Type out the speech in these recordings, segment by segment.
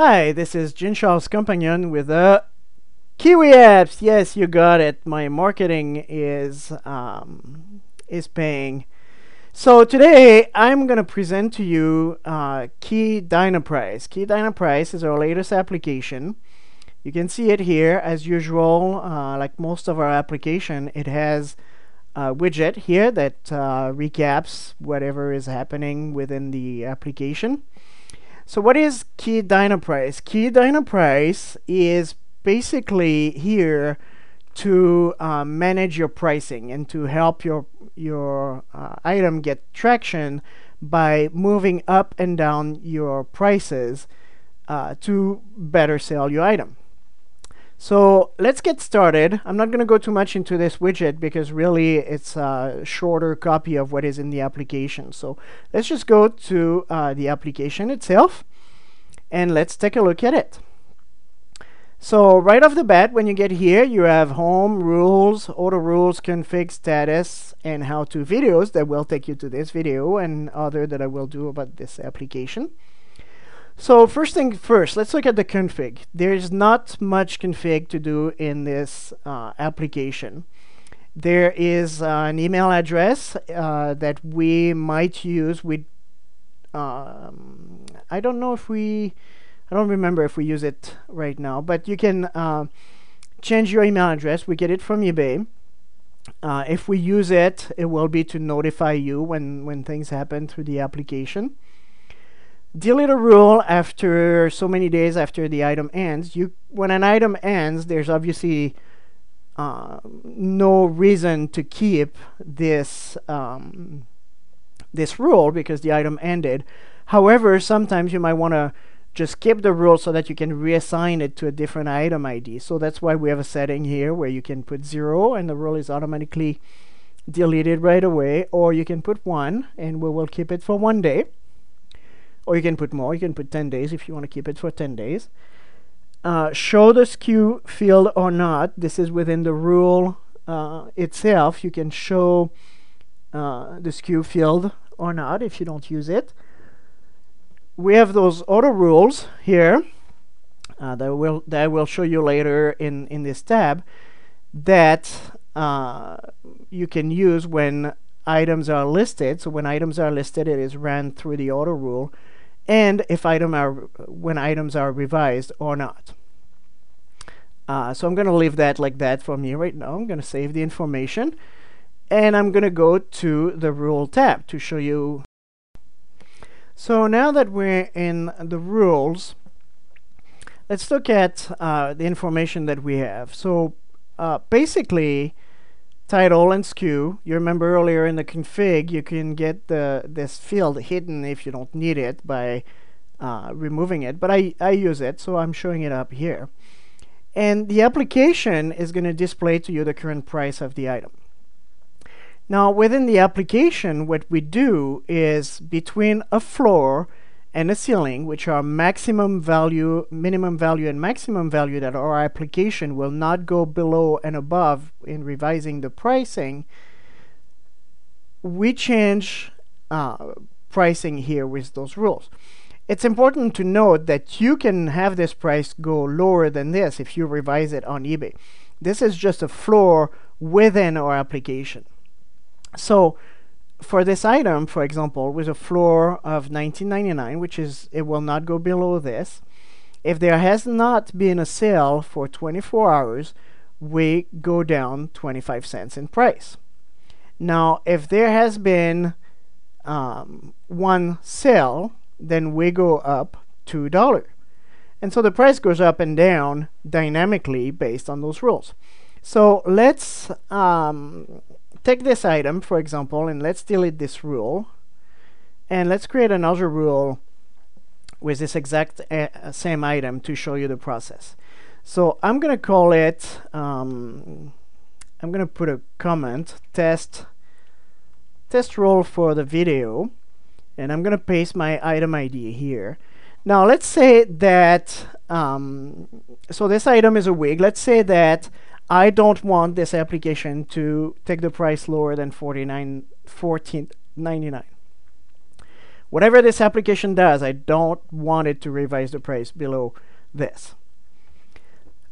Hi, this is Jean Charles Compagnon with the KiOui apps. Yes, you got it. My marketing is paying. So today I'm gonna present to you DynaPrice. DynaPrice is our latest application. You can see it here as usual. Like most of our application, it has a widget here that recaps whatever is happening within the application. So what is DynaPrice? DynaPrice is basically here to manage your pricing and to help your item get traction by moving up and down your prices to better sell your item. So let's get started. I'm not going to go too much into this widget because really it's a shorter copy of what is in the application. So let's just go to the application itself and let's take a look at it. So right off the bat, when you get here, you have home, rules, auto rules, config, status, and how-to videos that will take you to this video and other that I will do about this application. So first thing first, let's look at the config. There's not much config to do in this application. There is an email address that we might use with, I don't remember if we use it right now, but you can change your email address. We get it from eBay. If we use it, it will be to notify you when things happen through the application. Delete a rule after so many days after the item ends. When an item ends, there's obviously no reason to keep this this rule because the item ended. However, sometimes you might want to just keep the rule so that you can reassign it to a different item ID. So that's why we have a setting here where you can put 0 and the rule is automatically deleted right away, or you can put 1 and we will keep it for 1 day. Or you can put more, you can put 10 days if you want to keep it for 10 days. Show the SKU field or not. This is within the rule itself. You can show the SKU field or not if you don't use it. We have those auto rules here that I will show you later in this tab that you can use when items are listed. So when items are listed, it is ran through the auto rule, and if when items are revised or not. So I'm going to leave that like that for me right now. I'm going to save the information, and I'm going to go to the rule tab to show you. So now that we're in the rules, let's look at the information that we have. So basically, title and SKU. You remember earlier in the config, you can get this field hidden if you don't need it by removing it, but I use it, so I'm showing it up here. And the application is going to display to you the current price of the item. Now within the application, what we do is between a floor and a ceiling, which are maximum value, minimum value, and maximum value, that our application will not go below and above in revising the pricing, we change pricing here with those rules. It's important to note that you can have this price go lower than this if you revise it on eBay. This is just a floor within our application. So for this item, for example, with a floor of $19.99, which is, it will not go below this. If there has not been a sale for 24 hours, we go down 25 cents in price. Now, if there has been one sale, then we go up $2. And so the price goes up and down dynamically based on those rules. So let's take this item, for example, and let's delete this rule. And let's create another rule with this exact same item to show you the process. So I'm going to call it, I'm going to put a comment, test rule for the video. And I'm going to paste my item ID here. Now let's say that, so this item is a wig. Let's say that I don't want this application to take the price lower than $14.99. Whatever this application does, I don't want it to revise the price below this.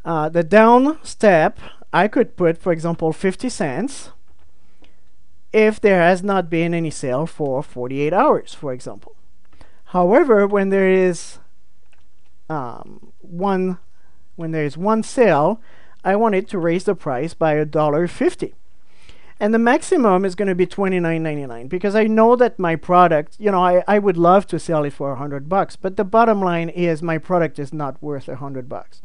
The down step, I could put, for example, 50 cents if there has not been any sale for 48 hours, for example. However, when there is one sale, I want it to raise the price by $1.50. And the maximum is going to be $29.99 because I know that my product, I would love to sell it for $100, but the bottom line is my product is not worth $100.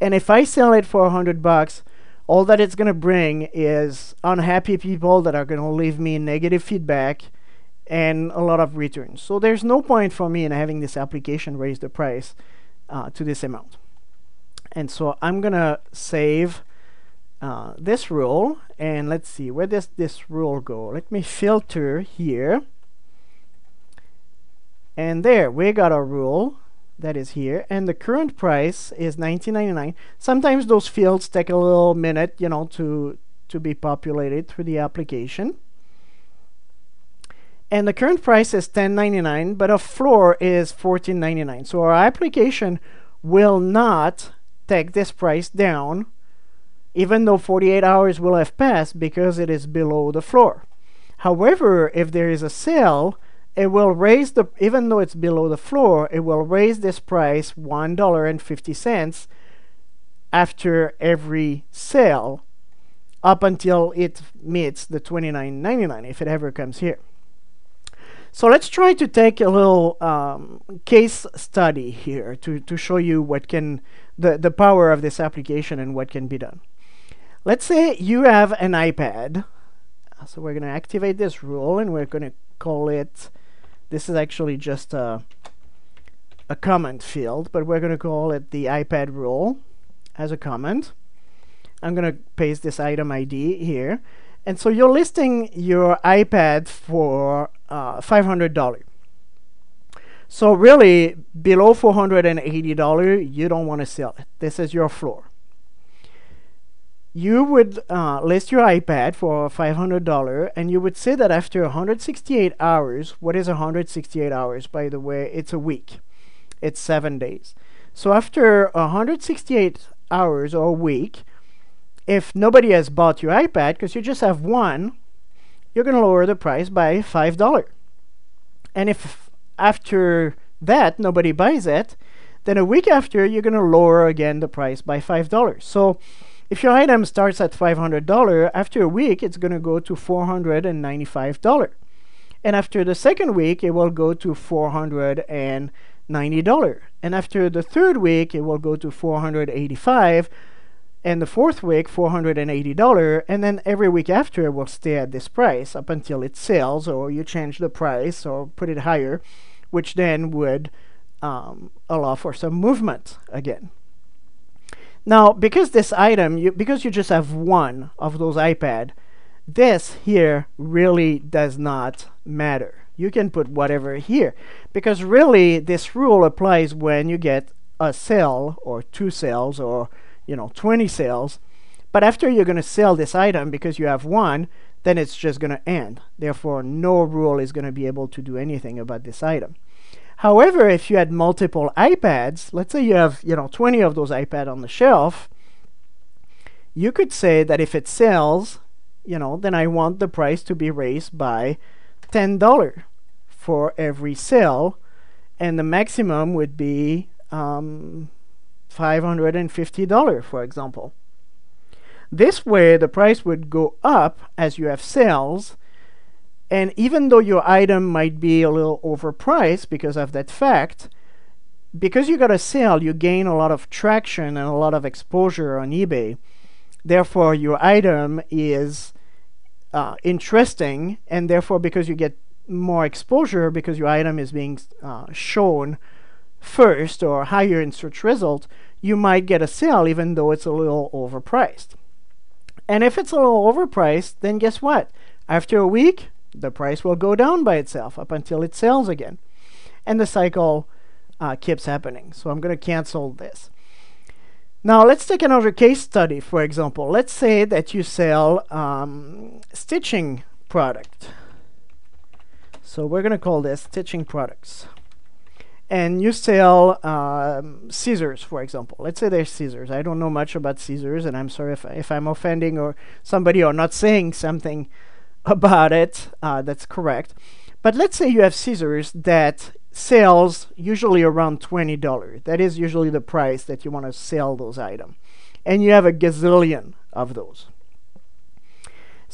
And if I sell it for $100, all that it's going to bring is unhappy people that are going to leave me negative feedback and a lot of returns. So there's no point for me in having this application raise the price to this amount. And so I'm going to save this rule, and let's see, where does this rule go? Let me filter here, and there we got a rule that is here, and the current price is $19.99. Sometimes those fields take a little minute, to be populated through the application. And the current price is $10.99, but a floor is $14.99. So our application will not take this price down even though 48 hours will have passed because it is below the floor. However, if there is a sale, it will raise even though it's below the floor, it will raise this price $1.50 after every sale up until it meets the $29.99 if it ever comes here. So let's try to take a little case study here to show you what the power of this application and what can be done. Let's say you have an iPad. So we're going to activate this rule, and we're going to call it, this is actually just a comment field, but we're going to call it the iPad rule as a comment. I'm going to paste this item ID here. And so you're listing your iPad for $500. So really, below $480, you don't want to sell it. This is your floor. You would list your iPad for $500, and you would say that after 168 hours, what is 168 hours? By the way, it's a week. It's 7 days. So after 168 hours or a week, if nobody has bought your iPad, because you just have one, you're going to lower the price by $5. And if after that nobody buys it, then a week after, you're going to lower again the price by $5. So if your item starts at $500, after a week, it's going to go to $495. And after the second week, it will go to $490. And after the third week, it will go to $485. And the fourth week, $480. And then every week after, it will stay at this price up until it sells, or you change the price or put it higher, which then would allow for some movement again. Now, because this item, because you just have one of those iPad, this here really does not matter. You can put whatever here, because really this rule applies when you get a sale or 2 sales or 20 sales. But after you're going to sell this item because you have one, then it's just going to end. Therefore, no rule is going to be able to do anything about this item. However, if you had multiple iPads, let's say you have 20 of those iPads on the shelf, you could say that if it sells, then I want the price to be raised by $10 for every sale, and the maximum would be $550, for example. This way, the price would go up as you have sales. And even though your item might be a little overpriced because of that fact, because you got a sale, you gain a lot of traction and a lot of exposure on eBay. Therefore, your item is interesting, and therefore, because you get more exposure, because your item is being shown first or higher in search result, you might get a sale even though it's a little overpriced. And if it's a little overpriced, then guess what? After a week, the price will go down by itself up until it sells again. And the cycle keeps happening. So I'm going to cancel this. Now let's take another case study, for example. Let's say that you sell stitching product. So we're going to call this stitching products. And you sell scissors, for example. Let's say there's scissors. I don't know much about scissors, and I'm sorry if I'm offending or somebody or not saying something about it that's correct. But let's say you have scissors that sells usually around $20. That is usually the price that you want to sell those items. And you have a gazillion of those.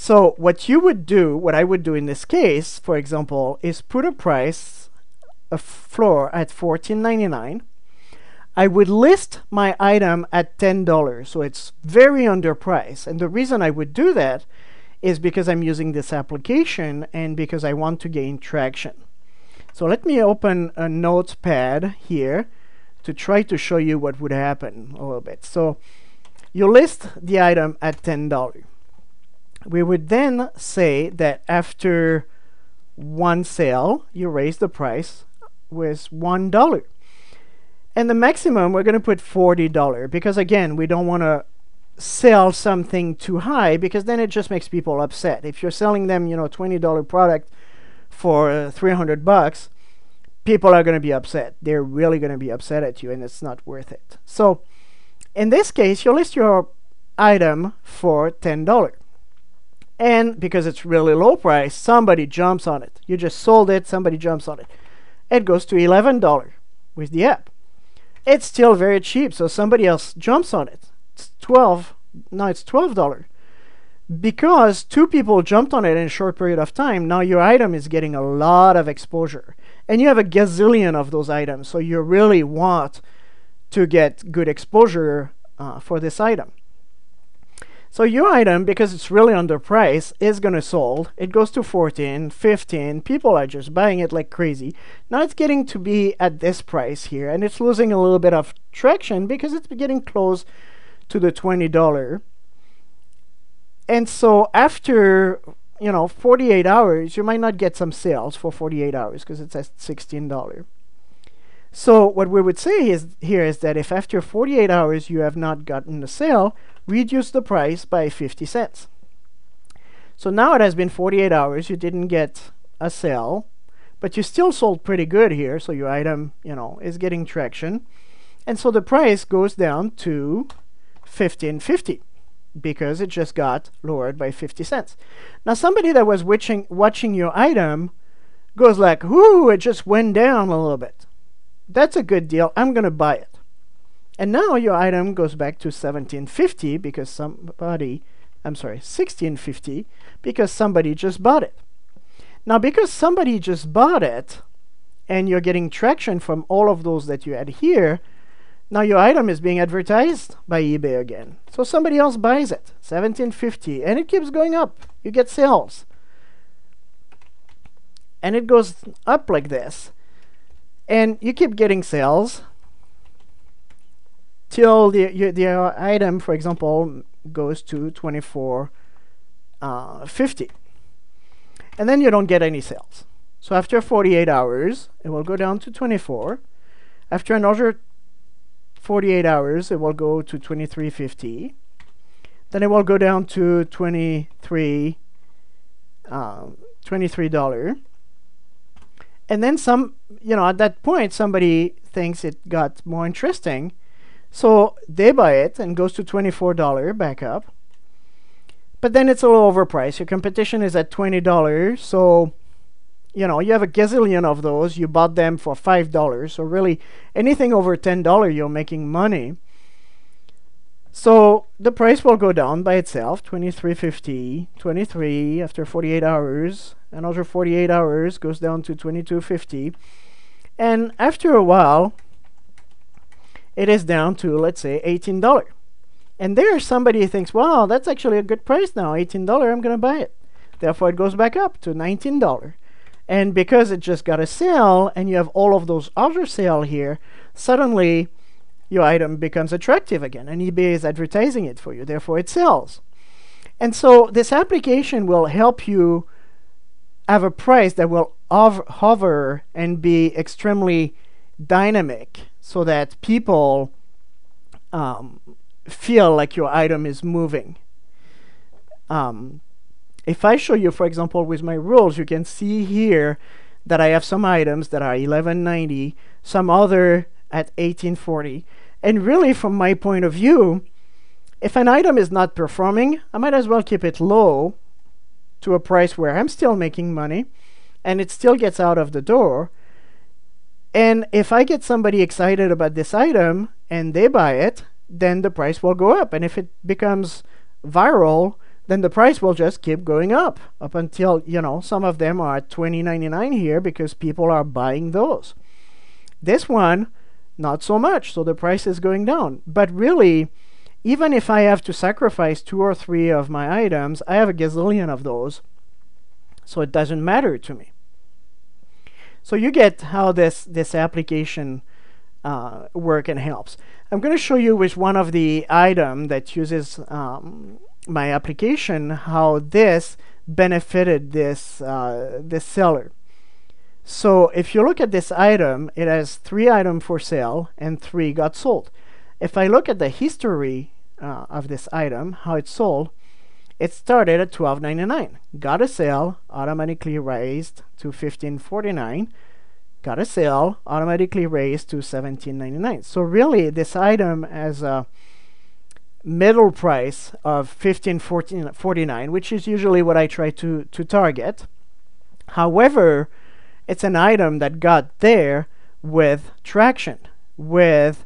So what you would do, what I would do in this case, for example, is put a price, a floor at $14.99. I would list my item at $10, so it's very underpriced. And the reason I would do that is because I'm using this application and because I want to gain traction. So let me open a notepad here to try to show you what would happen a little bit. So you list the item at $10. We would then say that after one sale, you raise the price with $1. And the maximum, we're going to put $40 because, again, we don't want to sell something too high because then it just makes people upset. If you're selling them, $20 product for 300 bucks, people are going to be upset. They're really going to be upset at you, and it's not worth it. So in this case, you list your item for $10. And because it's really low price, somebody jumps on it. You just sold it, somebody jumps on it. It goes to $11 with the app. It's still very cheap, so somebody else jumps on it. It's $12. Because two people jumped on it in a short period of time, now your item is getting a lot of exposure. And you have a gazillion of those items, so you really want to get good exposure for this item. So your item, because it's really underpriced, is going to sold. It goes to 14, 15. People are just buying it like crazy. Now it's getting to be at this price here, and it's losing a little bit of traction because it's getting close to the $20. And so after 48 hours, you might not get some sales for 48 hours because it's at $16. So what we would say is that if after 48 hours you have not gotten a sale, reduce the price by 50 cents. So now it has been 48 hours, you didn't get a sale, but you still sold pretty good here, so your item, is getting traction. And so the price goes down to $15.50 because it just got lowered by 50 cents. Now somebody that was watching your item goes like, "Ooh, it just went down a little bit. That's a good deal. I'm going to buy it." And now your item goes back to $17.50 because $16.50 because somebody just bought it. Now because somebody just bought it and you're getting traction from all of those that you had here, now your item is being advertised by eBay again. So somebody else buys it, $17.50, and it keeps going up. You get sales. And it goes up like this. And you keep getting sales till the item, for example, goes to $24.50. And then you don't get any sales. So after 48 hours, it will go down to 24. After another 48 hours, it will go to $23.50. Then it will go down to $23. And then at that point, somebody thinks it got more interesting. So they buy it and goes to $24 back up. But then it's a little overpriced. Your competition is at $20. So, you have a gazillion of those. You bought them for $5. So really, anything over $10, you're making money. So the price will go down by itself, $23.50, $23 after 48 hours. Another 48 hours goes down to $22.50. And after a while, it is down to, let's say, $18. And there somebody thinks, wow, that's actually a good price now, $18, I'm going to buy it. Therefore, it goes back up to $19. And because it just got a sale, and you have all of those other sales here, suddenly your item becomes attractive again, and eBay is advertising it for you. Therefore, it sells. And so this application will help you have a price that will hover and be extremely dynamic so that people feel like your item is moving. If I show you, for example, with my rules, you can see here that I have some items that are 1190, some other at 1840. And really, from my point of view, if an item is not performing, I might as well keep it low to a price where I'm still making money and it still gets out of the door. And if I get somebody excited about this item and they buy it, then the price will go up. And if it becomes viral, then the price will just keep going up until, some of them are at $20.99 here because people are buying those. This one, not so much, so the price is going down. But really, even if I have to sacrifice 2 or 3 of my items, I have a gazillion of those, so it doesn't matter to me. So you get how this application works and helps. I'm going to show you with one of the item that uses my application how this benefited this this seller. So if you look at this item, it has 3 items for sale and 3 got sold. If I look at the history of this item, how it sold, it started at $12.99, got a sale, automatically raised to $15.49, got a sale, automatically raised to $17.99. So really, this item has a middle price of $15.49, which is usually what I try to target. However, it's an item that got there with traction. It's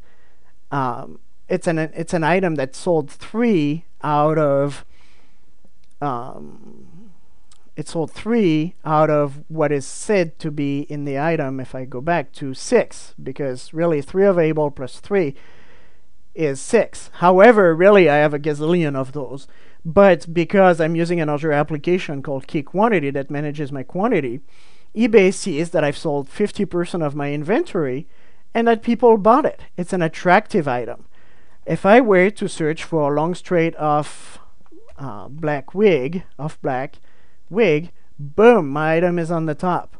an item that sold 3 out of what is said to be in the item. If I go back to 6, because really 3 available plus 3 is 6. However, really I have a gazillion of those, but because I'm using another application called KiOui that manages my quantity, eBay sees that I've sold 50% of my inventory and that people bought it. It's an attractive item. If I were to search for a long straight off black wig, boom, my item is on the top.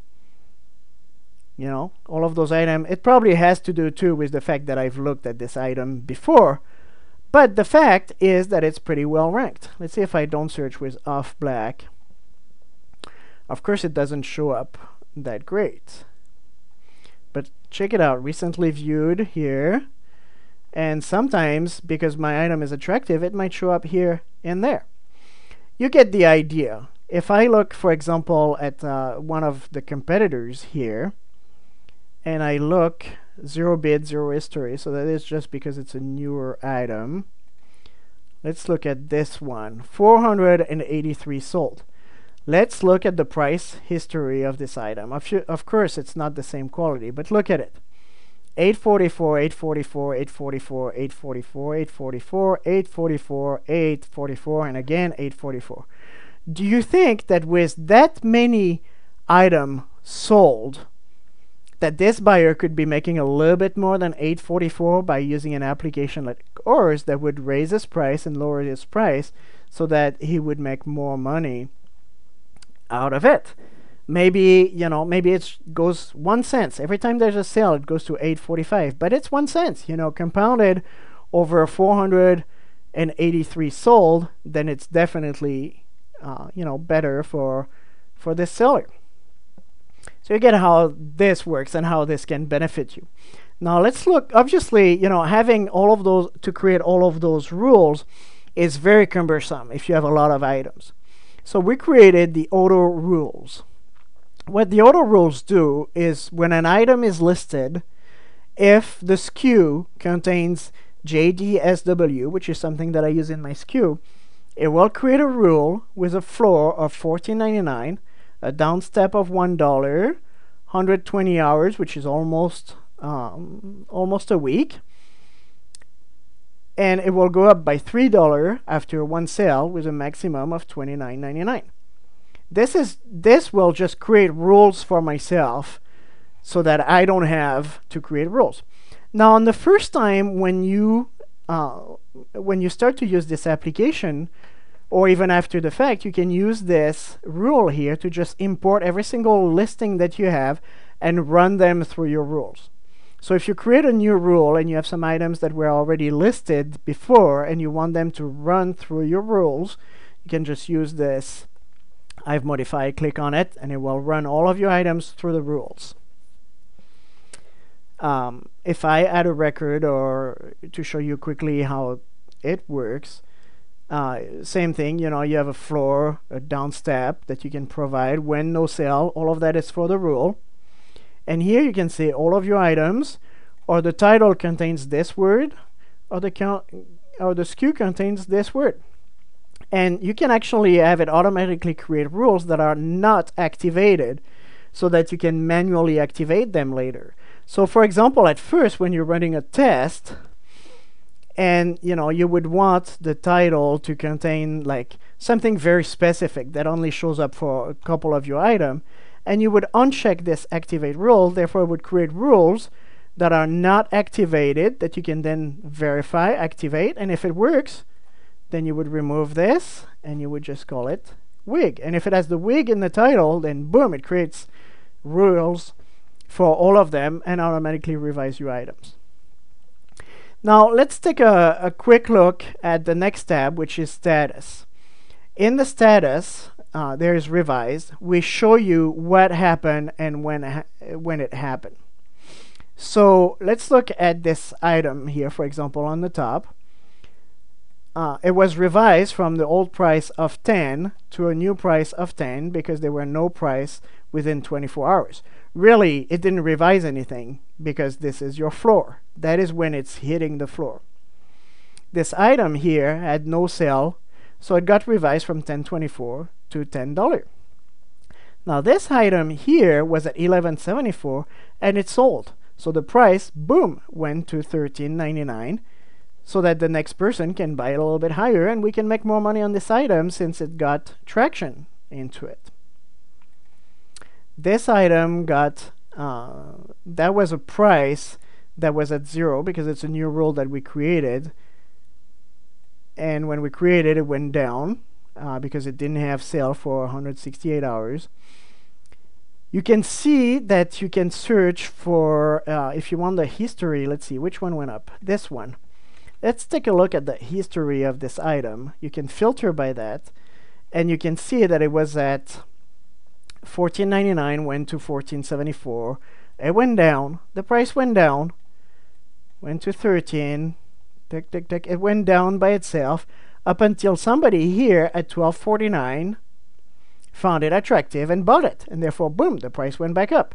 All of those items. It probably has to do too with the fact that I've looked at this item before, but the fact is that it's pretty well ranked. Let's see if I don't search with off black. Of course, it doesn't show up that great, but check it out. Recently viewed here, and sometimes because my item is attractive, it might show up here and there. You get the idea. If I look, for example, at one of the competitors here, and I look 0 bid, 0 history, so that is just because it's a newer item. Let's look at this one, 483 sold. Let's look at the price history of this item. Of course, it's not the same quality, but look at it. 844, 844, 844, 844, 844, 844, 844, and again 844. Do you think that with that many items sold, that this buyer could be making a little bit more than 844 by using an application like ours that would raise his price and lower his price so that he would make more money out of it? Maybe, maybe it goes 1 cent. Every time there's a sale, it goes to 8.45, but it's 1 cent, compounded over 483 sold, then it's definitely, better for this seller. So you get how this works and how this can benefit you. Now let's look. Obviously, having all of those, to create all of those rules is very cumbersome if you have a lot of items. So we created the auto rules. What the auto rules do is when an item is listed, if the SKU contains JDSW, which is something that I use in my SKU, it will create a rule with a floor of $14.99, a down step of $1, 120 hours, which is almost a week, and it will go up by $3 after 1 sale with a maximum of $29.99. This will just create rules for myself so that I don't have to create rules. Now, on the first time when you start to use this application, or even after the fact, you can use this rule here to just import every single listing that you have and run them through your rules. So if you create a new rule and you have some items that were already listed before and you want them to run through your rules, you can just use this I've modified, click on it, and it will run all of your items through the rules. If I add a record, or to show you quickly how it works, same thing, you know, you have a floor, a down step that you can provide, when, no sale, all of that is for the rule. And here you can see all of your items, or the title contains this word, or the SKU contains this word. And you can actually have it automatically create rules that are not activated, so that you can manually activate them later. So for example, at first when you're running a test, and you know, you would want the title to contain like something very specific that only shows up for a couple of your items, and you would uncheck this activate rule, therefore it would create rules that are not activated that you can then verify, activate, and if it works, then you would remove this and you would just call it wig. And if it has the wig in the title, then boom, it creates rules for all of them and automatically revise your items. Now let's take a quick look at the next tab, which is status. In the status, there is revise. We show you what happened and when it happened. So let's look at this item here, for example, on the top. It was revised from the old price of 10 to a new price of 10 because there were no price within 24 hours. Really, it didn't revise anything because this is your floor. That is when it's hitting the floor. This item here had no sale, so it got revised from $10.24 to $10. Now this item here was at $11.74 and it sold. So the price, boom, went to $13.99 so that the next person can buy it a little bit higher and we can make more money on this item since it got traction into it. This item got, that was a price that was at 0 because it's a new rule that we created. And when we created it, went down because it didn't have sale for 168 hours. You can see that you can search for, if you want the history, let's see, which one went up? This one. Let's take a look at the history of this item. You can filter by that, and you can see that it was at $14.99, went to $14.74. It went down. The price went down, went to 13. Tick, tick, tick. It went down by itself up until somebody here at $12.49 found it attractive and bought it, and therefore, boom, the price went back up.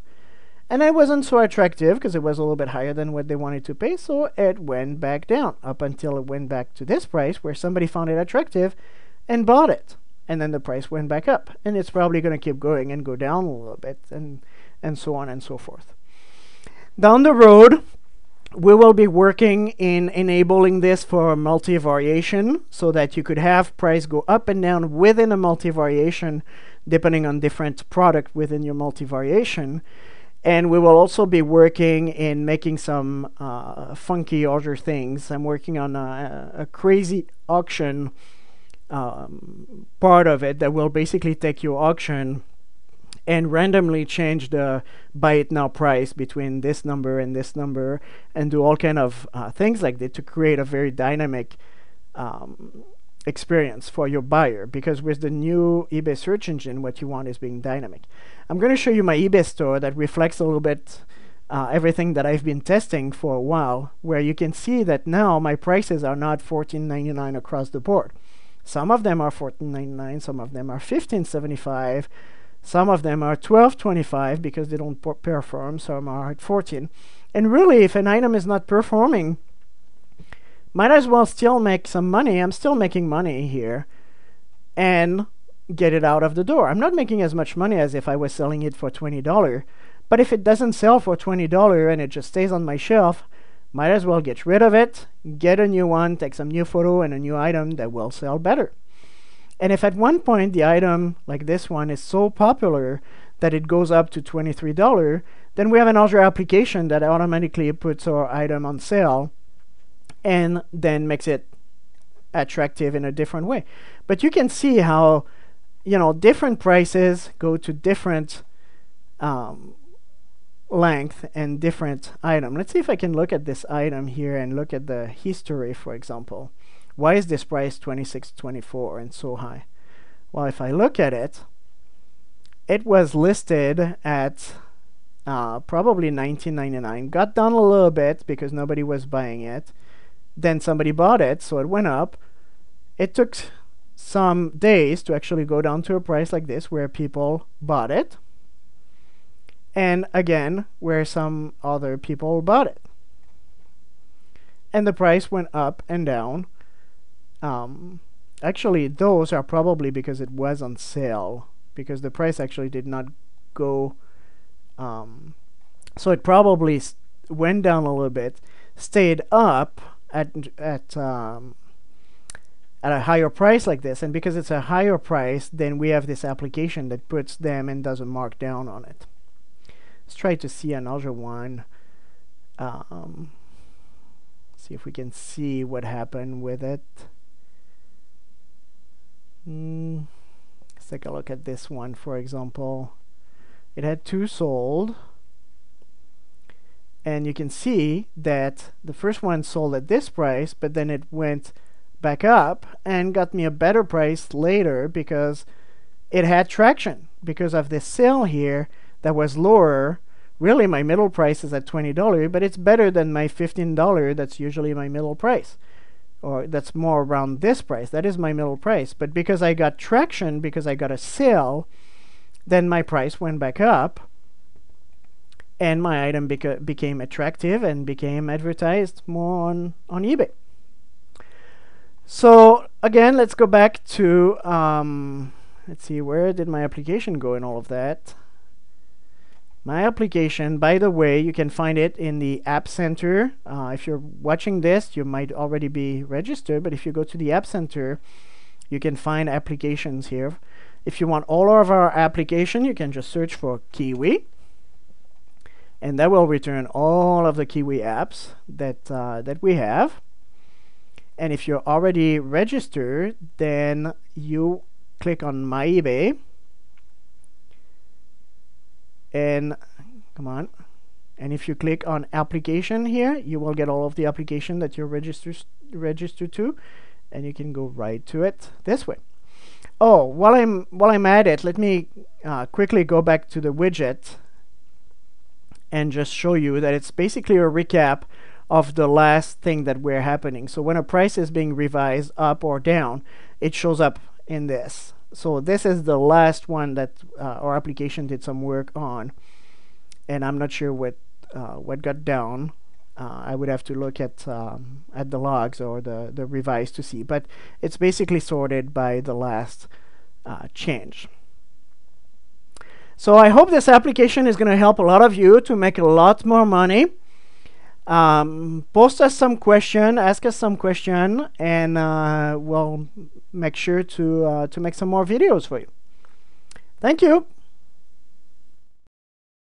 And it wasn't so attractive because it was a little bit higher than what they wanted to pay, so it went back down up until it went back to this price where somebody found it attractive and bought it. And then the price went back up. And it's probably going to keep going and go down a little bit, and so on and so forth. Down the road, we will be working in enabling this for multi-variation so that you could have price go up and down within a multi-variation depending on different product within your multi-variation. And we will also be working in making some funky other things. I'm working on a crazy auction part of it that will basically take your auction and randomly change the buy it now price between this number and this number and do all kind of things like that to create a very dynamic experience for your buyer, because with the new eBay search engine, what you want is being dynamic. I'm going to show you my eBay store that reflects a little bit everything that I've been testing for a while, where you can see that now my prices are not $14.99 across the board. Some of them are $14.99, some of them are $15.75, some of them are $12.25 because they don't perform, some are at $14. And really, if an item is not performing, might as well still make some money. I'm still making money here and get it out of the door. I'm not making as much money as if I was selling it for $20, but if it doesn't sell for $20 and it just stays on my shelf, might as well get rid of it, get a new one, take some new photo and a new item that will sell better. And if at one point the item like this one is so popular that it goes up to $23, then we have another application that automatically puts our item on sale and then makes it attractive in a different way. But you can see how, you know, different prices go to different length and different item. Let's see if I can look at this item here and look at the history, for example. Why is this price $26.24 and so high? Well, if I look at it, it was listed at probably $19.99. Got down a little bit because nobody was buying it. Then somebody bought it, so it went up. It took some days to actually go down to a price like this where people bought it. And again, where some other people bought it. And the price went up and down. Actually, those are probably because it was on sale, because the price actually did not go. So it probably went down a little bit, stayed up at a higher price like this, and because it's a higher price, then we have this application that puts them and does a markdown on it. Let's try to see another one. See if we can see what happened with it. Let's take a look at this one, for example. It had 2 sold, and you can see that the first one sold at this price, but then it went back up and got me a better price later because it had traction because of this sale here that was lower. Really, my middle price is at $20, but it's better than my $15 that's usually my middle price, or that's more around this price. That is my middle price. But because I got traction, because I got a sale, then my price went back up, and my item became attractive and became advertised more on eBay. So again, let's go back to, let's see, where did my application go in all of that? My application, by the way, you can find it in the App Center. If you're watching this, you might already be registered, but if you go to the App Center, you can find applications here. If you want all of our application, you can just search for KiOui, and that will return all of the KiOui apps that we have. And if you're already registered, then you click on My eBay, and come on, and if you click on application here, you will get all of the application that you're registered to, and you can go right to it this way. Oh, while I'm at it, let me quickly go back to the widget and just show you that it's basically a recap of the last thing that we're happening. So when a price is being revised up or down, it shows up in this. So this is the last one that our application did some work on, and I'm not sure what got down. I would have to look at the logs or the revise to see, but it's basically sorted by the last change. So I hope this application is going to help a lot of you to make a lot more money. Post us some question, ask us some question, and we'll make sure to make some more videos for you. Thank you.